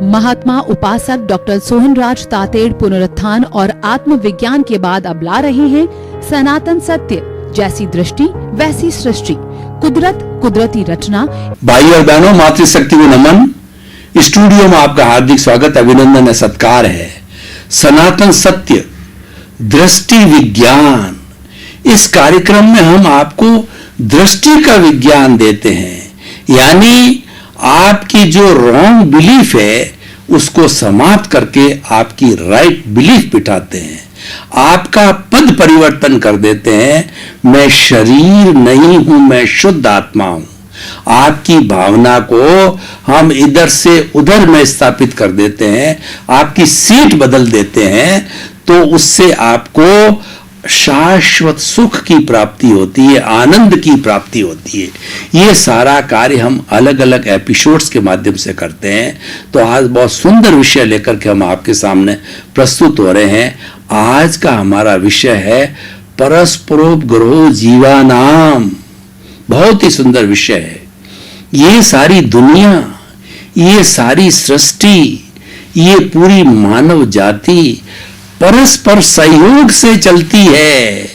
महात्मा उपासक डॉक्टर सोहनराज तातेड़ पुनरुत्थान और आत्मविज्ञान के बाद अब ला रहे हैं सनातन सत्य, जैसी दृष्टि वैसी सृष्टि, कुदरत कुदरती रचना। भाई और बहनों, मातृशक्ति को नमन। स्टूडियो में आपका हार्दिक स्वागत, अभिनंदन है, सत्कार है। सनातन सत्य, दृष्टि विज्ञान, इस कार्यक्रम में हम आपको दृष्टि का विज्ञान देते हैं, यानी आपकी जो रॉन्ग बिलीफ है उसको समाप्त करके आपकी राइट बिलीफ बिठाते हैं, आपका पद परिवर्तन कर देते हैं। मैं शरीर नहीं हूं, मैं शुद्ध आत्मा हूं। आपकी भावना को हम इधर से उधर में स्थापित कर देते हैं, आपकी सीट बदल देते हैं, तो उससे आपको शाश्वत सुख की प्राप्ति होती है, आनंद की प्राप्ति होती है। ये सारा कार्य हम अलग अलग एपिसोड्स के माध्यम से करते हैं। तो आज बहुत सुंदर विषय लेकर के हम आपके सामने प्रस्तुत हो रहे हैं। आज का हमारा विषय है परस्परोपग्रहो जीवानाम। बहुत ही सुंदर विषय है। ये सारी दुनिया, ये सारी सृष्टि, ये पूरी मानव जाति परस्पर सहयोग से चलती है।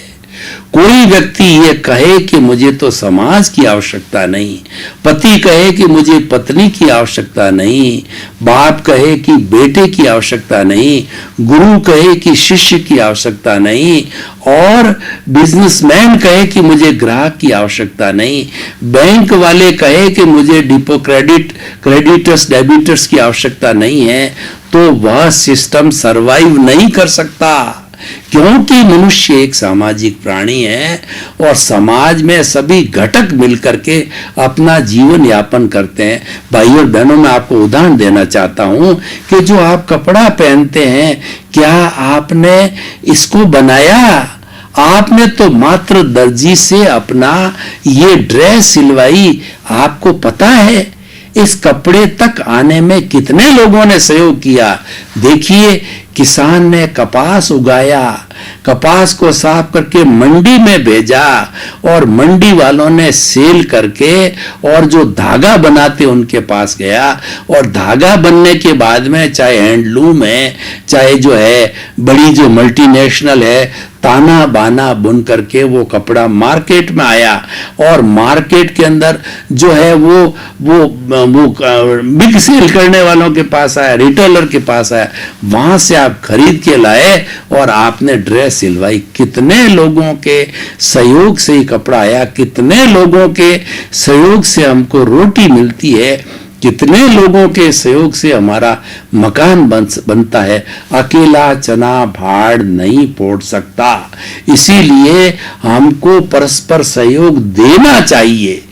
कोई व्यक्ति ये कहे कि मुझे तो समाज की आवश्यकता नहीं, पति कहे कि मुझे पत्नी की आवश्यकता नहीं, बाप कहे कि बेटे की आवश्यकता नहीं, गुरु कहे कि शिष्य की आवश्यकता नहीं, और बिजनेसमैन कहे कि मुझे ग्राहक की आवश्यकता नहीं, बैंक वाले कहे कि मुझे डिपो क्रेडिटर्स डेबिटर्स की आवश्यकता नहीं है, तो वह सिस्टम सरवाइव नहीं कर सकता। क्योंकि मनुष्य एक सामाजिक प्राणी है और समाज में सभी घटक मिलकर के अपना जीवन यापन करते हैं। भाई और बहनों, मैं आपको उदाहरण देना चाहता हूं कि जो आप कपड़ा पहनते हैं, क्या आपने इसको बनाया? आपने तो मात्र दर्जी से अपना ये ड्रेस सिलवाई। आपको पता है इस कपड़े तक आने में कितने लोगों ने सहयोग किया? देखिए, किसान ने कपास उगाया, कपास को साफ करके मंडी में भेजा, और मंडी वालों ने सेल करके और जो धागा बनाते उनके पास गया, और धागा बनने के बाद में चाहे हैंडलूम है, चाहे जो है बड़ी जो मल्टीनेशनल है, ताना बाना बुन करके वो कपड़ा मार्केट में आया, और मार्केट के अंदर जो है वो बिग सेल करने वालों के पास आया, रिटेलर के पास आया, वहां से आप खरीद के लाए और आपने ड्रेस सिलवाई। कितने लोगों के सहयोग से ही कपड़ा आया, कितने लोगों के सहयोग से हमको रोटी मिलती है, कितने लोगों के सहयोग से हमारा मकान बनता है। अकेला चना भाड़ नहीं फोड़ सकता, इसीलिए हमको परस्पर सहयोग देना चाहिए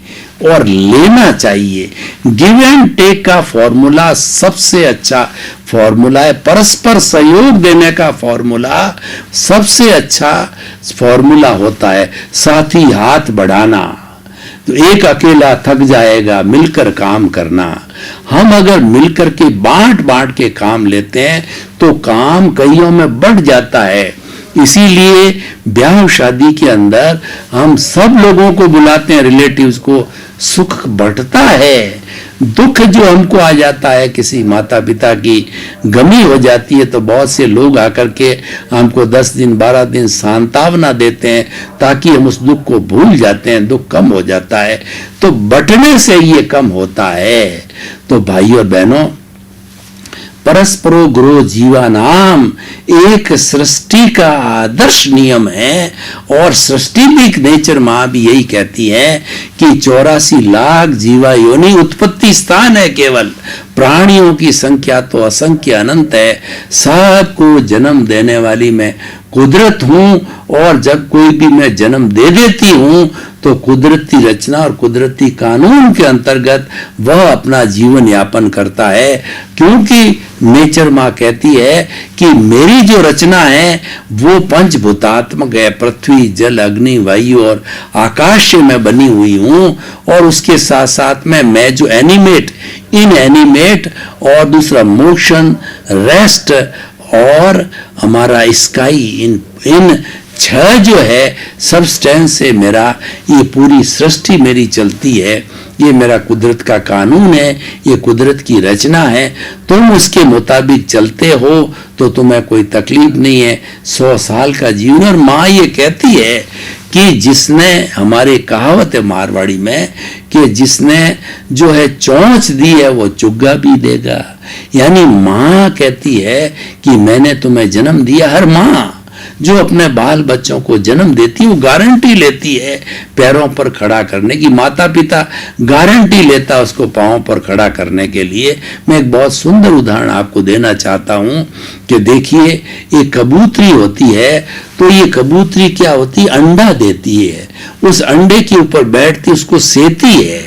और लेना चाहिए। गिव एंड टेक का फॉर्मूला सबसे अच्छा फॉर्मूला है। परस्पर सहयोग देने का फॉर्मूला सबसे अच्छा फॉर्मूला होता है। साथ ही हाथ बढ़ाना, तो एक अकेला थक जाएगा, मिलकर काम करना। हम अगर मिलकर के बांट के काम लेते हैं तो काम कईयों में बढ़ जाता है। इसीलिए ब्याह शादी के अंदर हम सब लोगों को बुलाते हैं, रिलेटिव्स को। सुख बढ़ता है। दुख जो हमको आ जाता है, किसी माता पिता की गमी हो जाती है, तो बहुत से लोग आकर के हमको 10 दिन 12 दिन सांत्वना देते हैं, ताकि हम उस दुख को भूल जाते हैं, दुख कम हो जाता है। तो बंटने से ये कम होता है। तो भाई और बहनों, परस्परोपग्रहो जीवानाम एक सृष्टि का आदर्श नियम है, और सृष्टि भी नेचर मां भी यही कहती है कि 84 लाख जीवा योनि उत्पत्ति स्थान है। केवल प्राणियों की संख्या तो असंख्य अनंत है। सबको जन्म देने वाली मैं कुदरत हूं, और जब कोई भी मैं जन्म दे देती हूं तो कुदरती रचना और कुदरती कानून के अंतर्गत वह अपना जीवन यापन करता है। क्योंकि नेचर मां कहती है कि मेरी जो रचना है वो पंचभूतात्मक है। पृथ्वी, जल, अग्नि, वायु और आकाश से मैं बनी हुई हूं, और उसके साथ साथ में मैं जो इनएनिमेट और दूसरा मोशन, रेस्ट और हमारा स्काई, इन छह जो है सबस्टेंस से मेरा ये पूरी सृष्टि मेरी चलती है, ये मेरा कुदरत का कानून है, ये कुदरत की रचना है। तुम उसके मुताबिक चलते हो तो तुम्हें कोई तकलीफ नहीं है। 100 साल का जीवन। और माँ ये कहती है कि जिसने, हमारे कहावत है मारवाड़ी में कि जिसने जो है चोंच दी है वो चुग्गा भी देगा। यानी माँ कहती है कि मैंने तुम्हें जन्म दिया। हर माँ जो अपने बाल बच्चों को जन्म देती है वो गारंटी लेती है पैरों पर खड़ा करने की। माता पिता गारंटी लेता है उसको पांवों पर खड़ा करने के लिए। मैं एक बहुत सुंदर उदाहरण आपको देना चाहता हूं कि देखिए, एक कबूतरी होती है तो ये कबूतरी क्या होती है, अंडा देती है। उस अंडे के ऊपर बैठती, उसको सेती है,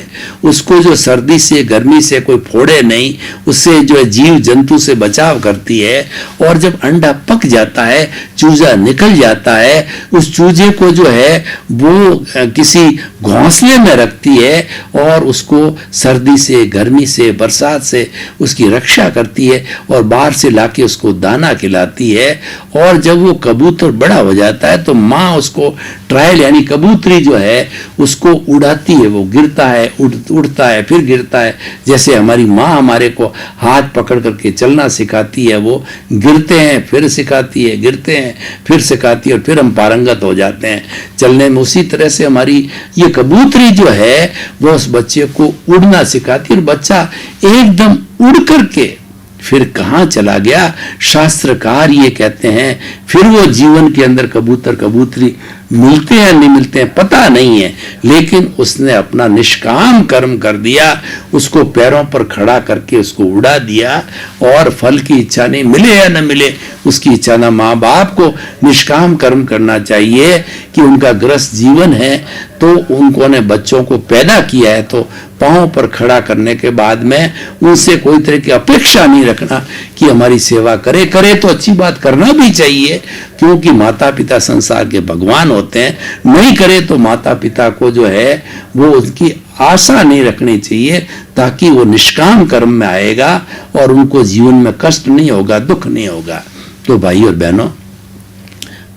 उसको जो सर्दी से गर्मी से कोई फोड़े नहीं, उससे जो है जीव जंतु से बचाव करती है। और जब अंडा पक जाता है, चूजा निकल जाता है, उस चूजे को जो है वो किसी घोंसले में रखती है और उसको सर्दी से, गर्मी से, बरसात से उसकी रक्षा करती है और बाहर से लाके उसको दाना खिलाती है। और जब वो कबूतर बड़ा हो जाता है तो माँ उसको ट्रायल, यानी कबूतरी जो है उसको उड़ाती है। वो गिरता है, उड़ता है, फिर गिरता है। जैसे हमारी माँ हमारे को हाथ पकड़ करके चलना सिखाती है, वो गिरते हैं फिर सिखाती है, गिरते हैं फिर सिखाती है और फिर हम पारंगत हो जाते हैं चलने में। उसी तरह से हमारी ये कबूतरी जो है वो उस बच्चे को उड़ना सिखाती है और बच्चा एकदम उड़ करके फिर कहाँ चला गया, शास्त्रकार ये कहते हैं फिर वो जीवन के अंदर कबूतर कबूतरी मिलते हैं नहीं मिलते हैं पता नहीं है, लेकिन उसने अपना निष्काम कर्म कर दिया, उसको पैरों पर खड़ा करके उसको उड़ा दिया। और फल की इच्छा नहीं, मिले या न मिले उसकी इच्छा ना। माँ बाप को निष्काम कर्म करना चाहिए कि उनका गृहस्थ जीवन है तो उन्होंने बच्चों को पैदा किया है तो पांव पर खड़ा करने के बाद में उनसे कोई तरह की अपेक्षा नहीं रखना कि हमारी सेवा करे। करे तो अच्छी बात, करना भी चाहिए क्योंकि माता पिता संसार के भगवान होते हैं। नहीं करे तो माता पिता को जो है वो उसकी आशा नहीं रखनी चाहिए ताकि वो निष्काम कर्म में आएगा और उनको जीवन में कष्ट नहीं होगा, दुख नहीं होगा। तो भाई और बहनों,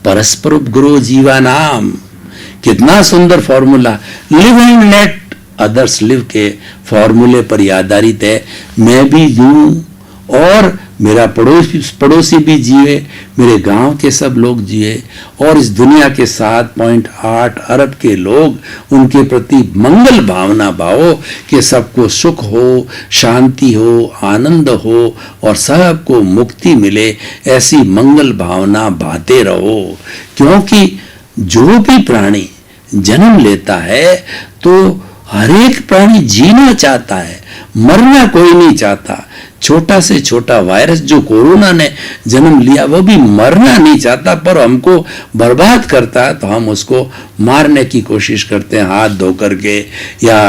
परस्पर उपग्रह जीवानाम, कितना सुंदर formula, live and let others live के फॉर्मूले पर यह आधारित है। मैं भी जीऊं और मेरा पड़ोसी भी जिए, मेरे गांव के सब लोग जिए और इस दुनिया के 7.8 अरब के लोग उनके प्रति मंगल भावना भावो कि सबको सुख हो, शांति हो, आनंद हो और सबको मुक्ति मिले, ऐसी मंगल भावना भाते रहो। क्योंकि जो भी प्राणी जन्म लेता है तो हर एक प्राणी जीना चाहता है, मरना कोई नहीं चाहता। छोटा से छोटा वायरस जो कोरोना ने जन्म लिया वो भी मरना नहीं चाहता, पर हमको बर्बाद करता है तो हम उसको मारने की कोशिश करते हैं हाथ धो करके या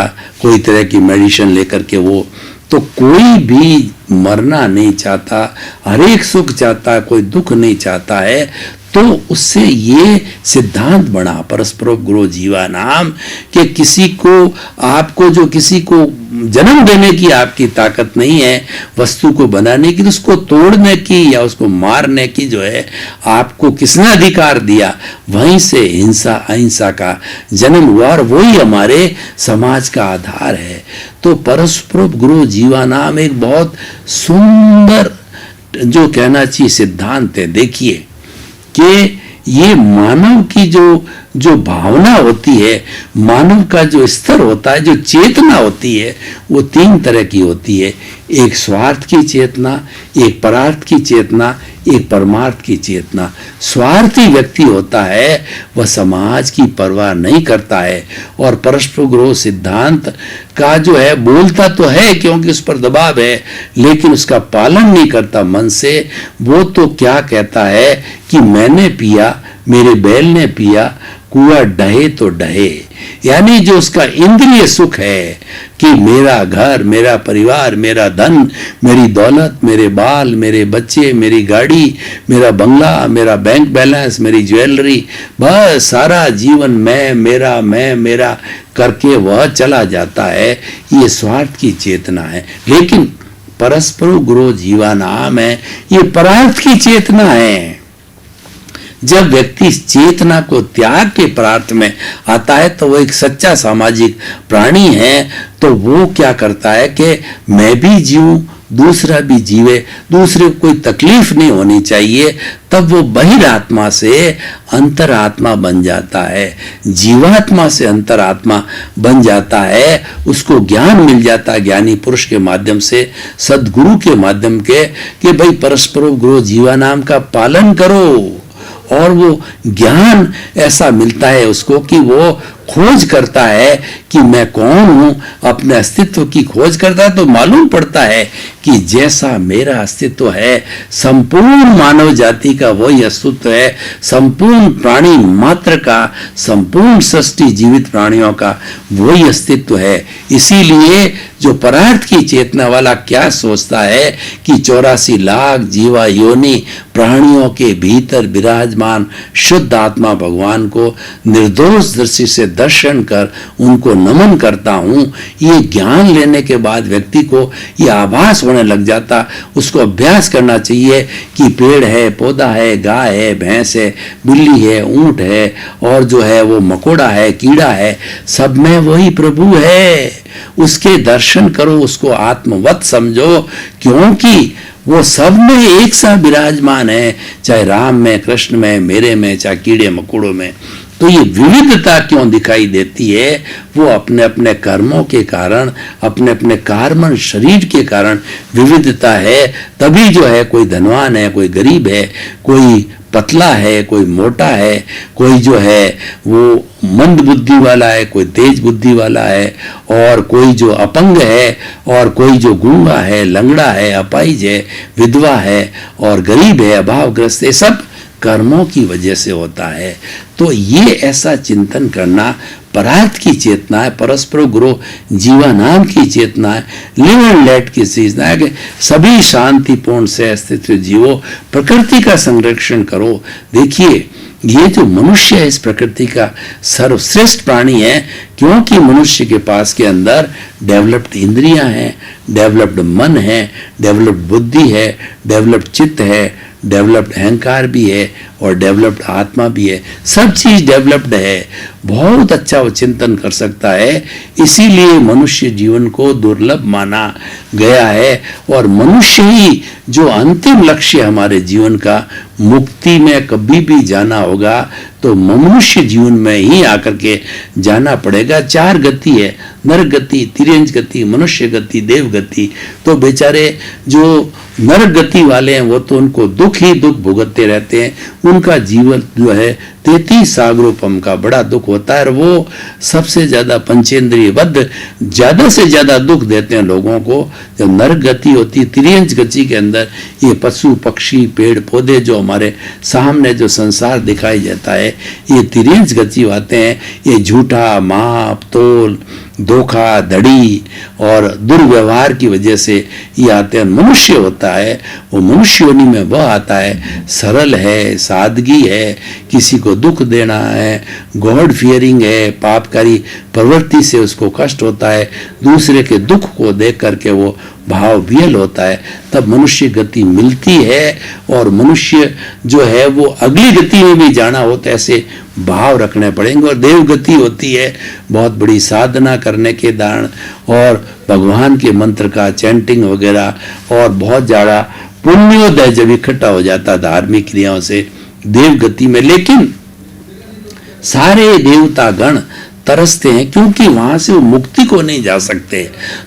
कोई तरह की मेडिसिन लेकर के। वो तो कोई भी मरना नहीं चाहता, हर एक सुख चाहता है, कोई दुख नहीं चाहता है। तो उससे ये सिद्धांत बना परस्पर गुरु जीवा नाम कि किसी को, आपको जो किसी को जन्म देने की आपकी ताकत नहीं है, वस्तु को बनाने की, तो उसको तोड़ने की या उसको मारने की जो है आपको किसने अधिकार दिया। वहीं से हिंसा अहिंसा का जन्म हुआ और वही हमारे समाज का आधार है। तो परस्पर गुरु जीवा नाम एक बहुत सुंदर जो कहना चाहिए सिद्धांत है। देखिए कि ये मानव की जो भावना होती है, मानव का जो स्तर होता है, जो चेतना होती है, वो 3 तरह की होती है। एक स्वार्थ की चेतना, एक परार्थ की चेतना, एक परमार्थ की चेतना। स्वार्थी व्यक्ति होता है वह समाज की परवाह नहीं करता है और परस्पर गुरु सिद्धांत का जो है बोलता तो है क्योंकि उस पर दबाव है, लेकिन उसका पालन नहीं करता मन से। वो तो क्या कहता है कि मैंने पिया, मेरे बैल ने पिया, कुआं डहे तो डहे। यानी जो उसका इंद्रिय सुख है कि मेरा घर, मेरा परिवार, मेरा धन, मेरी दौलत, मेरे बाल, मेरे बच्चे, मेरी गाड़ी, मेरा बंगला, मेरा बैंक बैलेंस, मेरी ज्वेलरी, बस सारा जीवन मैं मेरा करके वह चला जाता है। ये स्वार्थ की चेतना है। लेकिन परस्पर गुरु जीवा नाम है, ये परार्थ की चेतना है। जब व्यक्ति चेतना को त्याग के परार्थ में आता है तो वो एक सच्चा सामाजिक प्राणी है। तो वो क्या करता है कि मैं भी जीऊं, दूसरा भी जीवे, दूसरे को कोई तकलीफ नहीं होनी चाहिए। तब वो बहिरात्मा से अंतरात्मा बन जाता है, जीवात्मा से अंतरात्मा बन जाता है। उसको ज्ञान मिल जाता है ज्ञानी पुरुष के माध्यम से, सदगुरु के माध्यम के, कि भाई परस्पर गुरु जीवा नाम का पालन करो। और वो ज्ञान ऐसा मिलता है उसको कि वो खोज करता है कि मैं कौन हूं, अपने अस्तित्व की खोज करता है। तो मालूम पड़ता है कि जैसा मेरा अस्तित्व है, संपूर्ण मानव जाति का वही अस्तित्व है, संपूर्ण प्राणी मात्र का, संपूर्ण सृष्टि जीवित प्राणियों का वही अस्तित्व है। इसीलिए जो परार्थ की चेतना वाला क्या सोचता है कि 84 लाख जीवा योनि प्राणियों के भीतर विराजमान शुद्ध आत्मा भगवान को निर्दोष दृष्टि से दर्शन कर उनको नमन करता हूं। ये ज्ञान लेने के बाद व्यक्ति को ये आभास होने लग जाता। उसको अभ्यास करना चाहिए कि पेड़ है, पौधा है, गाय है, भैंस है, बिल्ली है, ऊंट है, और जो है वो मकोड़ा है, कीड़ा है, सब में वही प्रभु है। उसके दर्शन करो, उसको आत्मवत समझो, क्योंकि वो सब में एक सा विराजमान है, चाहे राम में, कृष्ण में, मेरे में, चाहे कीड़े मकोड़ों में। तो ये विविधता क्यों दिखाई देती है? वो अपने अपने कर्मों के कारण, अपने अपने कार्मन शरीर के कारण विविधता है। तभी जो है कोई धनवान है, कोई गरीब है, कोई पतला है, कोई मोटा है, कोई जो है वो मंद बुद्धि वाला है, कोई तेज बुद्धि वाला है, और कोई जो अपंग है, और कोई जो गूंगा है, लंगड़ा है, अपाहिज है, विधवा है, और गरीब है, अभावग्रस्त है। सब कर्मों की वजह से होता है। तो ये ऐसा चिंतन करना परार्थ की चेतना है, परस्पर गुरु जीवा नाम की चेतना है, लिव एंड लेट की चेतना है कि सभी शांतिपूर्ण से अस्तित्व जीवो, प्रकृति का संरक्षण करो। देखिए ये जो मनुष्य है इस प्रकृति का सर्वश्रेष्ठ प्राणी है, क्योंकि मनुष्य के पास के अंदर डेवलप्ड इंद्रियां हैं, डेवलप्ड मन है, डेवलप्ड बुद्धि है, डेवलप्ड चित्त है, डेवलप्ड अहंकार भी है, और डेवलप्ड आत्मा भी है। सब चीज डेवलप्ड है। बहुत अच्छा वो चिंतन कर सकता है। इसीलिए मनुष्य जीवन को दुर्लभ माना गया है, और मनुष्य ही जो अंतिम लक्ष्य हमारे जीवन का, मुक्ति में कभी भी जाना होगा तो मनुष्य जीवन में ही आकर के जाना पड़ेगा। 4 गति है, नर गति, तिर्यंच गति, मनुष्य गति, देव गति। तो बेचारे जो नर गति वाले हैं वो तो उनको दुख ही दुख भुगतते रहते हैं। उनका जीवन जो है 33 सागरोपम का बड़ा दुख होता है, और वो सबसे ज्यादा पंचेंद्रिय बद्ध ज्यादा से ज्यादा दुख देते हैं लोगों को। जब नर गति होती है, तिर्यंच गति के अंदर ये पशु पक्षी पेड़ पौधे जो हमारे सामने जो संसार दिखाई देता है, ये तिर्यंच गति आते हैं। ये झूठा माप तोल, धोखा धड़ी और दुर्व्यवहार की वजह से ये आते हैं। मनुष्य होता है वो मनुष्य योनि में वह आता है सरल है, सादगी है, किसी को दुख देना है, गॉड फियरिंग है, पापकारी प्रवृत्ति से उसको कष्ट होता है, दूसरे के दुख को देख करके वो भाव वियल होता है। तब मनुष्य गति मिलती है, और मनुष्य जो है वो अगली गति में भी जाना हो तो ऐसे भाव रखने पड़ेंगे। और देव गति होती है बहुत बड़ी साधना करने के कारण, और भगवान के मंत्र का चैंटिंग वगैरह, और बहुत ज्यादा पुण्योदय जब इकट्ठा हो जाता धार्मिक क्रियाओं से देव गति में। लेकिन सारे देवता गण तरसते हैं, क्योंकि वहां से वो मुक्ति को नहीं जा सकते।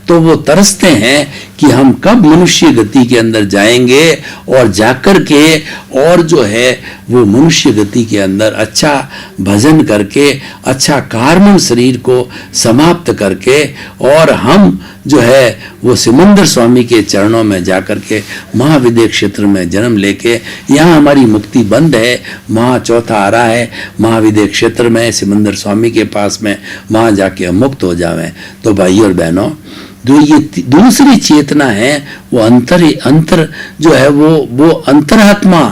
तो वो तरसते हैं कि हम कब मनुष्य गति के अंदर जाएंगे, और जाकर के और जो है वो मनुष्य गति के अंदर अच्छा भजन करके, अच्छा कार्मन शरीर को समाप्त करके, और हम जो है वो सिमंदर स्वामी के चरणों में जाकर के महाविद्य क्षेत्र में जन्म लेके, यहाँ हमारी मुक्ति बंद है, महा चौथा आ रहा है महाविद्य क्षेत्र में सिमंदर स्वामी के पास में, वहां जाके हम मुक्त हो जावें। तो भाई और बहनों, जो ये दूसरी चेतना है वो अंतर जो है वो अंतरात्मा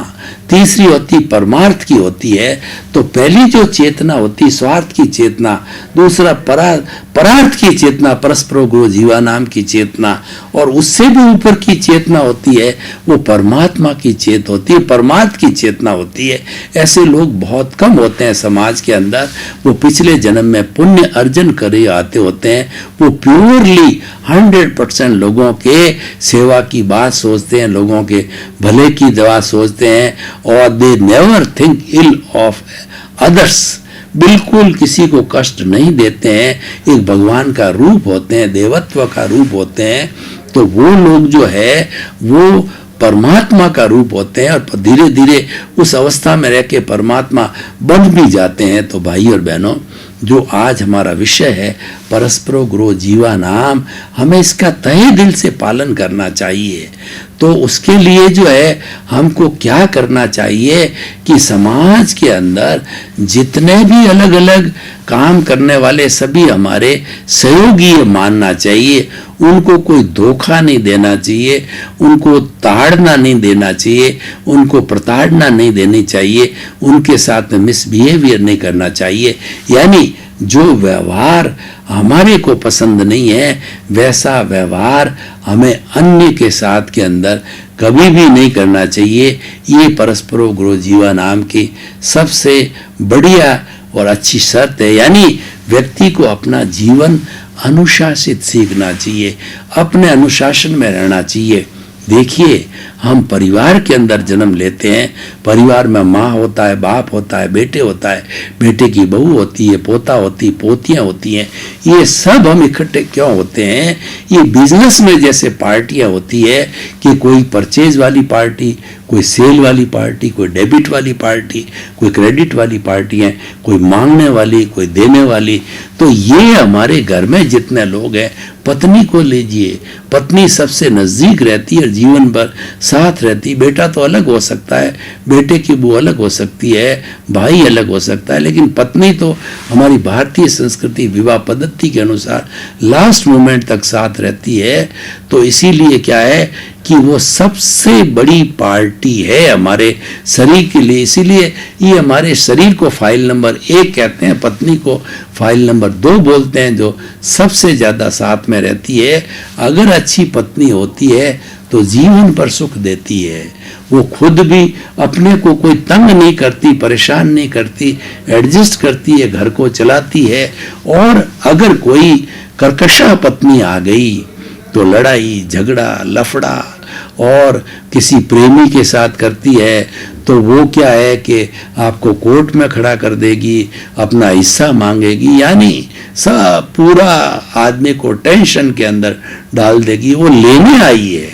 तीसरी होती परमार्थ की होती है। तो पहली जो चेतना होती स्वार्थ की चेतना, दूसरा परार्थ की चेतना, परस्पर गुरु जीवा नाम की चेतना, और उससे भी ऊपर की चेतना होती है वो परमात्मा की चेत होती है, परमार्थ की चेतना होती है। ऐसे लोग बहुत कम होते हैं समाज के अंदर। वो पिछले जन्म में पुण्य अर्जन करे आते होते हैं, वो प्योरली 100% लोगों के सेवा की बात सोचते हैं, लोगों के भले की दवा सोचते हैं, और they never think ill of others, बिल्कुल किसी को कष्ट नहीं देते हैं। एक भगवान का रूप होते हैं, देवत्व का रूप होते हैं। तो वो लोग जो है वो परमात्मा का रूप होते हैं, और धीरे धीरे उस अवस्था में रह के परमात्मा बन भी जाते हैं। तो भाई और बहनों, जो आज हमारा विषय है परस्परो गुरु जीवा नाम, हमें इसका तहे दिल से पालन करना चाहिए। तो उसके लिए जो है हमको क्या करना चाहिए कि समाज के अंदर जितने भी अलग अलग काम करने वाले सभी हमारे सहयोगी मानना चाहिए, उनको कोई धोखा नहीं देना चाहिए, उनको ताड़ना नहीं देना चाहिए, उनको प्रताड़ना नहीं देनी चाहिए, उनके साथ मिसबिहेवियर नहीं करना चाहिए। यानी जो व्यवहार हमारे को पसंद नहीं है वैसा व्यवहार हमें अन्य के साथ के अंदर कभी भी नहीं करना चाहिए। ये परस्परो गुरु जीवा नाम की सबसे बढ़िया और अच्छी शर्त है। यानी व्यक्ति को अपना जीवन अनुशासित सीखना चाहिए, अपने अनुशासन में रहना चाहिए। देखिए, हम परिवार के अंदर जन्म लेते हैं, परिवार में माँ होता है, बाप होता है, बेटे होता है, बेटे की बहू होती है, पोता होती, पोतियाँ होती हैं। ये सब हम इकट्ठे क्यों होते हैं? ये बिजनेस में जैसे पार्टियाँ होती है कि कोई परचेज वाली पार्टी, कोई सेल वाली पार्टी, कोई डेबिट वाली पार्टी, कोई क्रेडिट वाली पार्टी है, कोई मांगने वाली, कोई देने वाली। तो ये हमारे घर में जितने लोग हैं, पत्नी को लीजिए, पत्नी सबसे नजदीक रहती है, जीवन भर साथ रहती। बेटा तो अलग हो सकता है, बेटे की बहू अलग हो सकती है, भाई अलग हो सकता है, लेकिन पत्नी तो हमारी भारतीय संस्कृति विवाह पद्धति के अनुसार लास्ट मोमेंट तक साथ रहती है। तो इसीलिए क्या है कि वो सबसे बड़ी पार्टी है हमारे शरीर के लिए। इसीलिए ये हमारे शरीर को फाइल नंबर 1 कहते हैं, पत्नी को फाइल नंबर 2 बोलते हैं, जो सबसे ज्यादा साथ में रहती है। अगर अच्छी पत्नी होती है तो जीवन पर सुख देती है, वो खुद भी अपने को कोई तंग नहीं करती, परेशान नहीं करती, एडजस्ट करती है, घर को चलाती है। और अगर कोई कर्कशा पत्नी आ गई तो लड़ाई झगड़ा लफड़ा और किसी प्रेमी के साथ करती है तो वो क्या है कि आपको कोर्ट में खड़ा कर देगी, अपना हिस्सा मांगेगी, यानी सब पूरा आदमी को टेंशन के अंदर डाल देगी। वो लेने आई है,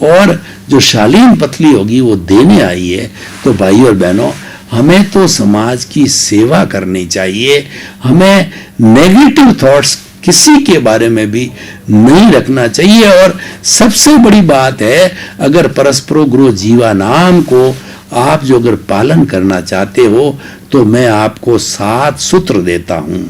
और जो शालीन पतली होगी वो देने आई है। तो भाई और बहनों, हमें तो समाज की सेवा करनी चाहिए। हमें नेगेटिव थॉट्स किसी के बारे में भी नहीं रखना चाहिए। और सबसे बड़ी बात है, अगर परस्परो गुरु जीवा नाम को आप जो अगर पालन करना चाहते हो तो मैं आपको 7 सूत्र देता हूं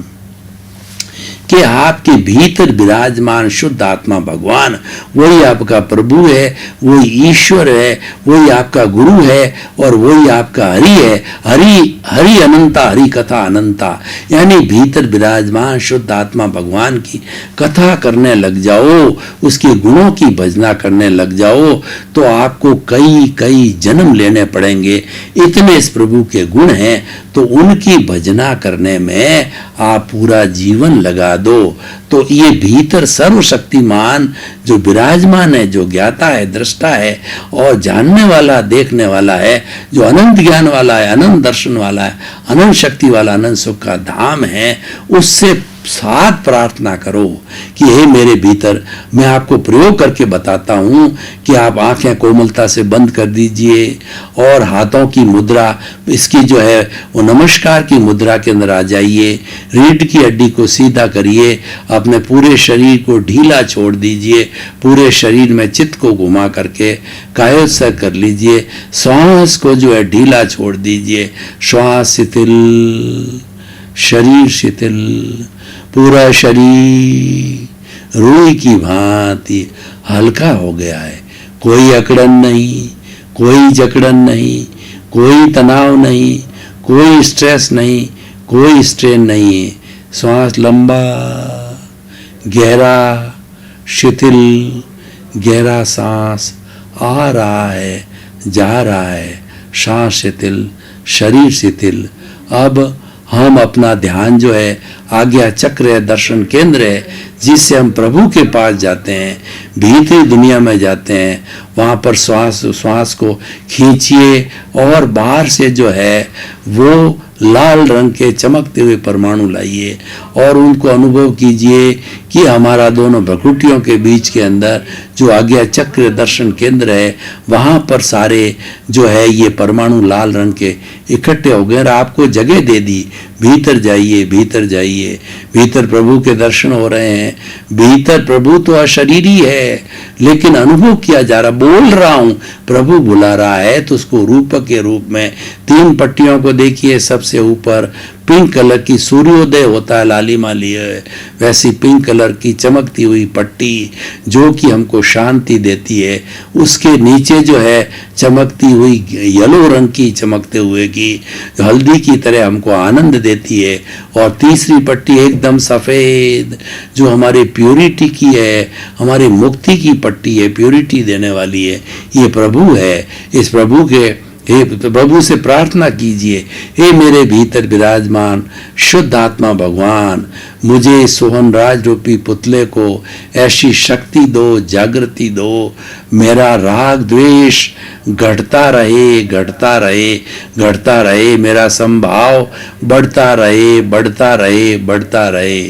कि आपके भीतर विराजमान शुद्ध आत्मा भगवान, वही आपका प्रभु है, वही ईश्वर है, वही आपका गुरु है, और वही आपका हरि है। हरि हरि अनंता, हरि कथा अनंता। यानी भीतर विराजमान शुद्ध आत्मा भगवान की कथा करने लग जाओ, उसके गुणों की भजना करने लग जाओ, तो आपको कई कई जन्म लेने पड़ेंगे। इतने इस प्रभु के गुण हैं, तो उनकी भजना करने में आप पूरा जीवन लगा दो। तो ये भीतर सर्वशक्तिमान जो विराजमान है, जो ज्ञाता है, दृष्टा है और जानने वाला, देखने वाला है, जो अनंत ज्ञान वाला है, अनंत दर्शन वाला है, अनंत शक्ति वाला, अनंत सुख का धाम है, उससे साथ प्रार्थना करो कि हे मेरे भीतर, मैं आपको प्रयोग करके बताता हूं कि आप आंखें कोमलता से बंद कर दीजिए और हाथों की मुद्रा, इसकी जो है वो नमस्कार की मुद्रा के अंदर आ जाइए। रीढ़ की हड्डी को सीधा करिए, अपने पूरे शरीर को ढीला छोड़ दीजिए, पूरे शरीर में चित्त को घुमा करके कायोत्सर्ग कर लीजिए। श्वास को जो है ढीला छोड़ दीजिए, श्वास शिथिल, शरीर शिथिल, पूरा शरीर रुई की भांति हल्का हो गया है। कोई अकड़न नहीं, कोई जकड़न नहीं, कोई तनाव नहीं, कोई स्ट्रेस नहीं, कोई स्ट्रेन नहीं है। श्वास लंबा, गहरा, शिथिल, गहरा सांस आ रहा है, जा रहा है, सांस शिथिल, शरीर शिथिल। अब हम अपना ध्यान जो है आज्ञा चक्र है, दर्शन केंद्र है, जिससे हम प्रभु के पास जाते हैं, भीतरी दुनिया में जाते हैं। वहाँ पर श्वास को खींचिए और बाहर से जो है वो लाल रंग के चमकते हुए परमाणु लाइए और उनको अनुभव कीजिए कि हमारा दोनों भ्रुकुटियों के बीच के अंदर जो आज्ञा चक्र दर्शन केंद्र है, वहाँ पर सारे जो है ये परमाणु लाल रंग के इकट्ठे हो गए और आपको जगह दे दी। भीतर जाइए, भीतर जाइए, भीतर प्रभु के दर्शन हो रहे हैं। भीतर प्रभु तो अशरीरी है, लेकिन अनुभव किया जा रहा, बोल रहा हूं, प्रभु बुला रहा है, तो उसको रूपक के रूप में 3 पट्टियों को देखिए। सबसे ऊपर पिंक कलर की सूर्योदय होता है, लालिमा लिए वैसी पिंक कलर की चमकती हुई पट्टी जो कि हमको शांति देती है। उसके नीचे जो है चमकती हुई येलो रंग की चमकते हुए की हल्दी की तरह हमको आनंद देती है। और तीसरी पट्टी एकदम सफेद जो हमारे प्योरिटी की है, हमारी मुक्ति की पट्टी है, प्योरिटी देने वाली है। ये प्रभु है। इस प्रभु के प्रभु से प्रार्थना कीजिए, हे मेरे भीतर विराजमान शुद्ध आत्मा भगवान, मुझे सोहन राज रूपी पुतले को ऐसी शक्ति दो, जागृति दो, मेरा राग द्वेष घटता रहे, घटता रहे, घटता रहे, मेरा संभाव बढ़ता रहे, बढ़ता रहे, बढ़ता रहे।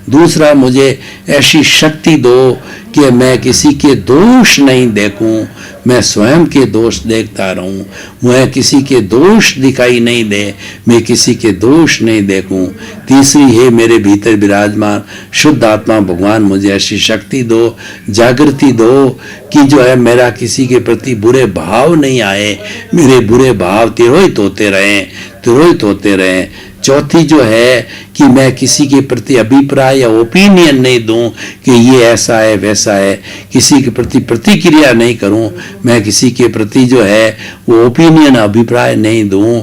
दूसरा, मुझे ऐसी शक्ति दो कि मैं किसी के दोष नहीं देखूं, मैं स्वयं के दोष देखता रहूं, मुझे किसी के दोष दिखाई नहीं दे, मैं किसी के दोष नहीं देखूं। तीसरी है, मेरे भीतर विराजमान शुद्ध आत्मा भगवान, मुझे ऐसी शक्ति दो, जागृति दो कि जो है मेरा किसी के प्रति बुरे भाव नहीं आए, मेरे बुरे भाव तिरोहित होते रहें, तिरोहित होते रहें। चौथी जो है कि मैं किसी के प्रति अभिप्राय या ओपिनियन नहीं दूं कि ये ऐसा है वैसा है, किसी के प्रति प्रतिक्रिया नहीं करूं, मैं किसी के प्रति जो है वो ओपिनियन अभिप्राय नहीं दूं।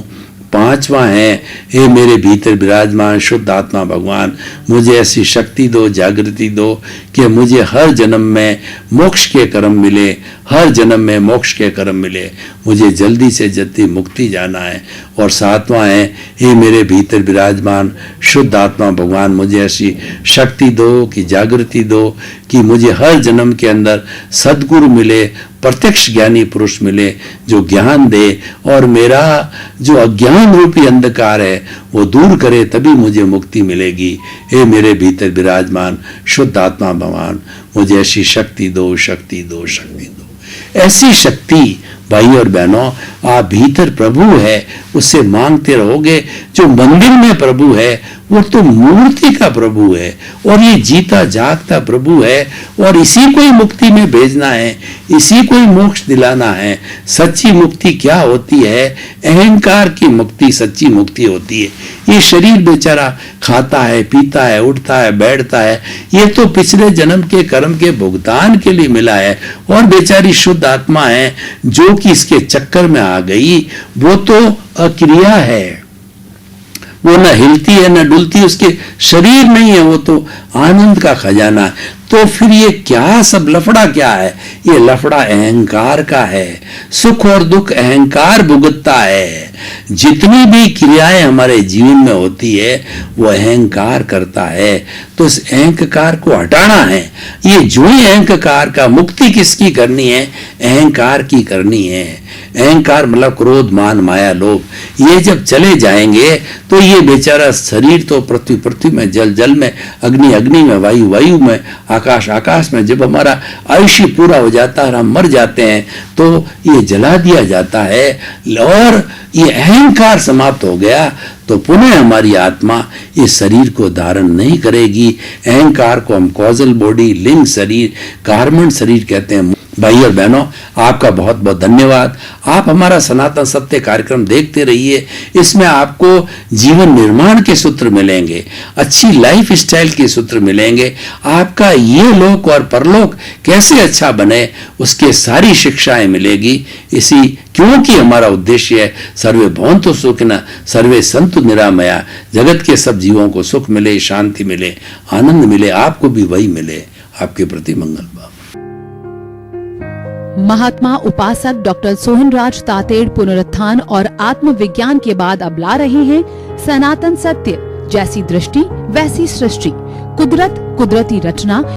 पांचवा है, हे मेरे भीतर विराजमान शुद्ध आत्मा भगवान, मुझे ऐसी शक्ति दो, जागृति दो कि मुझे हर जन्म में मोक्ष के कर्म मिले, हर जन्म में मोक्ष के कर्म मिले, मुझे जल्दी से जल्दी मुक्ति जाना है। और सातवां है, हे मेरे भीतर विराजमान शुद्ध आत्मा भगवान, मुझे ऐसी शक्ति दो कि जागृति दो कि मुझे हर जन्म के अंदर सद्गुरु मिले, प्रत्यक्ष ज्ञानी पुरुष मिले जो ज्ञान दे और मेरा जो अज्ञान रूपी अंधकार है वो दूर करे, तभी मुझे मुक्ति मिलेगी। हे मेरे भीतर विराजमान शुद्ध आत्मा भगवान, मुझे ऐसी शक्ति दो, शक्ति दो, शक्ति दो। ऐसी शक्ति भाई और बहनों, आप भीतर प्रभु है उससे मांगते रहोगे। जो मंदिर में प्रभु है वो तो मूर्ति का प्रभु है और ये जीता जागता प्रभु है और इसी को ही मुक्ति में भेजना है, इसी को ही मोक्ष दिलाना है। सच्ची मुक्ति क्या होती है? अहंकार की मुक्ति सच्ची मुक्ति होती है। ये शरीर बेचारा खाता है, पीता है, उठता है, बैठता है, ये तो पिछले जन्म के कर्म के भुगतान के लिए मिला है। और बेचारी शुद्ध आत्मा है जो कि इसके चक्कर में आ गई, वो तो अक्रिया है, वो न हिलती है न डुलती, उसके शरीर नहीं है, वो तो आनंद का खजाना है। तो फिर ये क्या सब लफड़ा क्या है? ये लफड़ा अहंकार का है। सुख और दुख अहंकार भुगतता है। जितनी भी क्रियाएं हमारे जीवन में होती है वो अहंकार करता है। तो इस अहंकार को हटाना है। ये जो ही अहंकार का मुक्ति किसकी करनी है? अहंकार की करनी है। अहंकार मतलब क्रोध, मान, माया, लोभ, ये जब चले जाएंगे तो ये बेचारा शरीर तो पृथ्वी में, जल जल में, अग्नि में, वायु में, आकाश में, जब हमारा आयुष्य पूरा हो जाता है, हम मर जाते हैं, तो ये जला दिया जाता है और ये अहंकार समाप्त हो गया तो पुनः हमारी आत्मा इस शरीर को धारण नहीं करेगी। अहंकार को हम कॉजल बॉडी, लिंग शरीर, गारमेंट शरीर कहते हैं, भाई और बहनों, आपका बहुत बहुत धन्यवाद। आप हमारा सनातन सत्य कार्यक्रम देखते रहिए। इसमें आपको जीवन निर्माण के सूत्र मिलेंगे, अच्छी लाइफ स्टाइल के सूत्र मिलेंगे। आपका ये लोक और परलोक कैसे अच्छा बने, उसके सारी शिक्षाएं मिलेगी। इसी क्योंकि हमारा उद्देश्य है सर्वे भवन्तु सुखिनः सर्वे सन्तु निरामया, जगत के सब जीवों को सुख मिले, शांति मिले, आनंद मिले, आपको भी वही मिले। आपके प्रति मंगल भाव। महात्मा उपासक डॉक्टर सोहनराज तातेड़ पुनरुत्थान और आत्मविज्ञान के बाद अब ला रहे हैं सनातन सत्य, जैसी दृष्टि वैसी सृष्टि, कुदरत कुदरती रचना